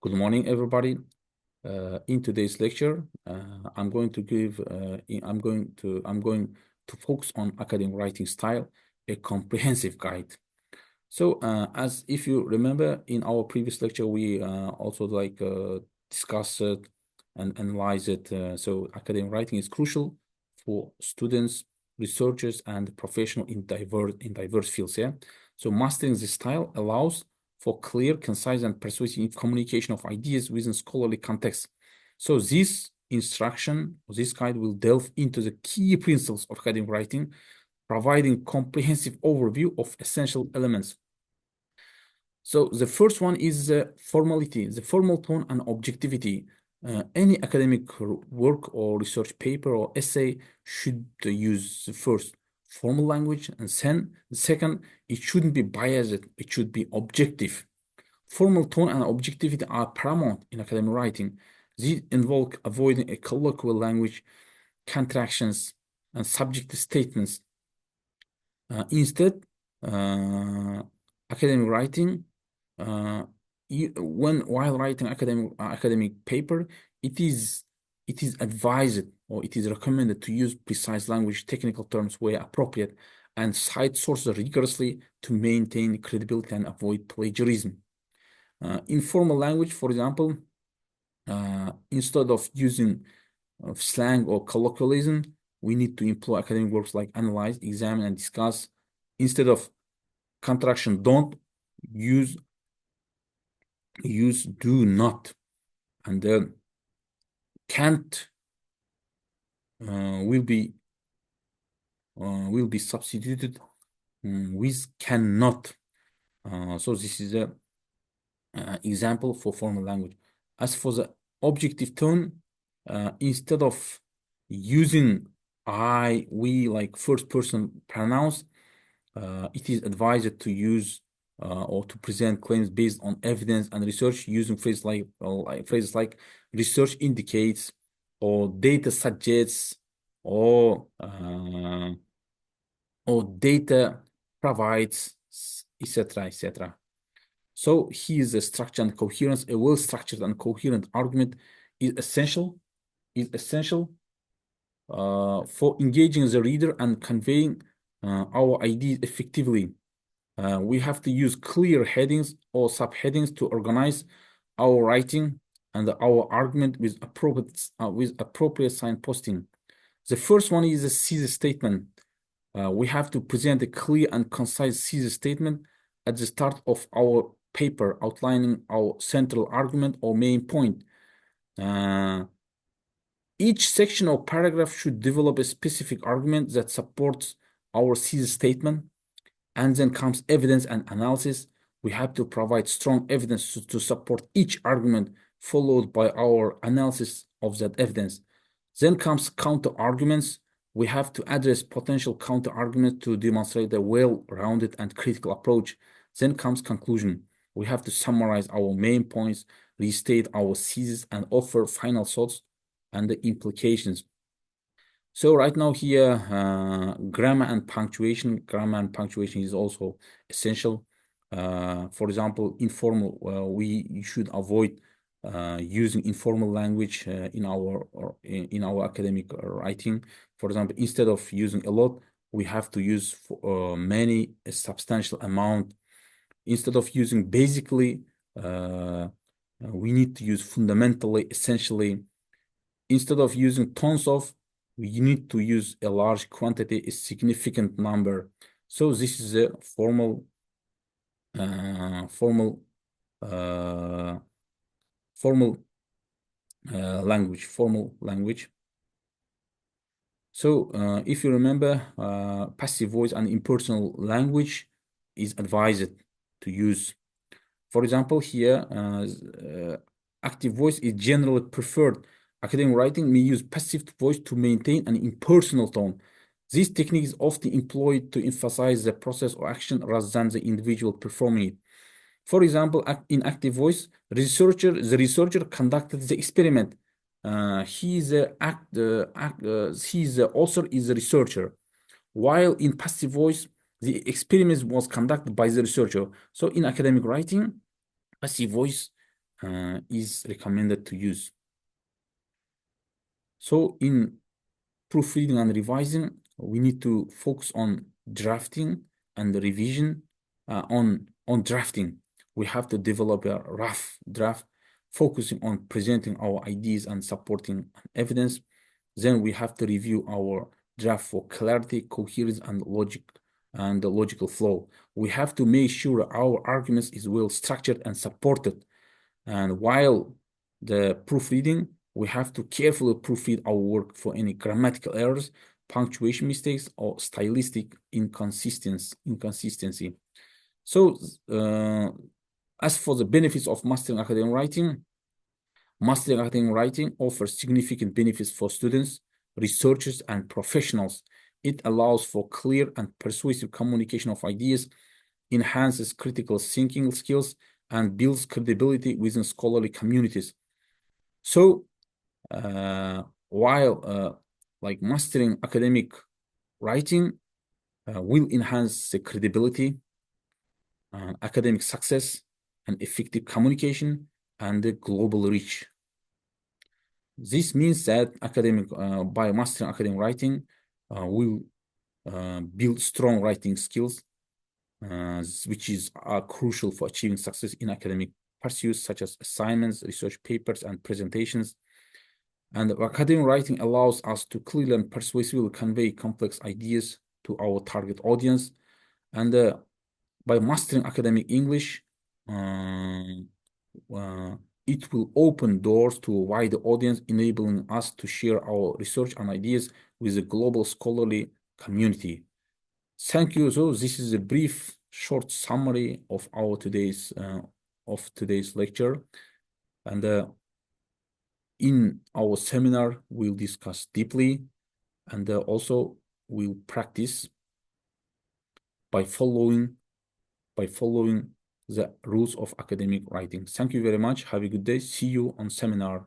Good morning, everybody. In today's lecture, I'm going to focus on academic writing style, a comprehensive guide. So, as if you remember in our previous lecture, we also discuss it and analyze it. So, academic writing is crucial for students, researchers, and professionals in diverse fields. Yeah. So, mastering this style allows for clear, concise, and persuasive communication of ideas within scholarly context. So, this guide will delve into the key principles of academic writing, providing comprehensive overview of essential elements. So the first one is the formality, the formal tone and objectivity. Any academic work or research paper or essay should use the first formal language, and second, it shouldn't be biased, it should be objective. Formal tone and objectivity are paramount in academic writing. These involve avoiding a colloquial language, contractions, and subjective statements. Instead, academic writing, while writing academic paper, it is advised or it is recommended to use precise language, technical terms where appropriate, and cite sources rigorously to maintain credibility and avoid plagiarism. Informal language, for example, instead of using slang or colloquialism, we need to employ academic words like analyze, examine, and discuss. Instead of contraction, don't use do not, and then can't will be substituted with cannot. So this is a example for formal language. As for the objective tone, instead of using I, we, like first person pronouns, it is advised to use or to present claims based on evidence and research using phrases like research indicates or data suggests or data provides, etc., etc. So here is the structure and coherence. A well-structured and coherent argument is essential for engaging the reader and conveying our ideas effectively. We have to use clear headings or subheadings to organize our writing and our argument with appropriate signposting. The first one is a thesis statement. We have to present a clear and concise thesis statement at the start of our paper, outlining our central argument or main point. Each section or paragraph should develop a specific argument that supports our thesis statement, and then comes evidence and analysis. We have to provide strong evidence to support each argument, followed by our analysis of that evidence. Then comes counter arguments. We have to address potential counter arguments to demonstrate a well-rounded and critical approach. Then comes conclusion. We have to summarize our main points, restate our thesis, and offer final thoughts and the implications. So right now here, grammar and punctuation. Grammar and punctuation is also essential. For example, informal, we should avoid using informal language in our academic writing. For example, instead of using a lot, we have to use many, a substantial amount. Instead of using basically, we need to use fundamentally, essentially. Instead of using tons of, we need to use a large quantity, a significant number. So this is a formal language. So if you remember, passive voice and impersonal language is advised to use. For example, here, active voice is generally preferred. Academic writing may use passive voice to maintain an impersonal tone. This technique is often employed to emphasize the process or action rather than the individual performing it. For example, in active voice, the researcher conducted the experiment. The author is the researcher. While in passive voice, the experiment was conducted by the researcher. So in academic writing, passive voice is recommended to use. So in proofreading and revising, we need to focus on drafting and revision. On drafting, we have to develop a rough draft, focusing on presenting our ideas and supporting evidence. Then we have to review our draft for clarity, coherence, and logic and the logical flow. We have to make sure our arguments is well structured and supported. And while the proofreading, we have to carefully proofread our work for any grammatical errors, punctuation mistakes, or stylistic inconsistency. So, as for the benefits of mastering academic writing offers significant benefits for students, researchers, and professionals. It allows for clear and persuasive communication of ideas, enhances critical thinking skills, and builds credibility within scholarly communities. So, while like mastering academic writing will enhance the credibility, academic success, and effective communication, and the global reach. This means that by mastering academic writing, will build strong writing skills, which is crucial for achieving success in academic pursuits such as assignments, research papers, and presentations. And academic writing allows us to clearly and persuasively convey complex ideas to our target audience. And by mastering academic English, it will open doors to a wider audience, enabling us to share our research and ideas with the global scholarly community. Thank you. So this is a brief, short summary of our today's lecture, and in our seminar we'll discuss deeply, and also we'll practice by following the rules of academic writing. Thank you very much. Have a good day. See you on seminar.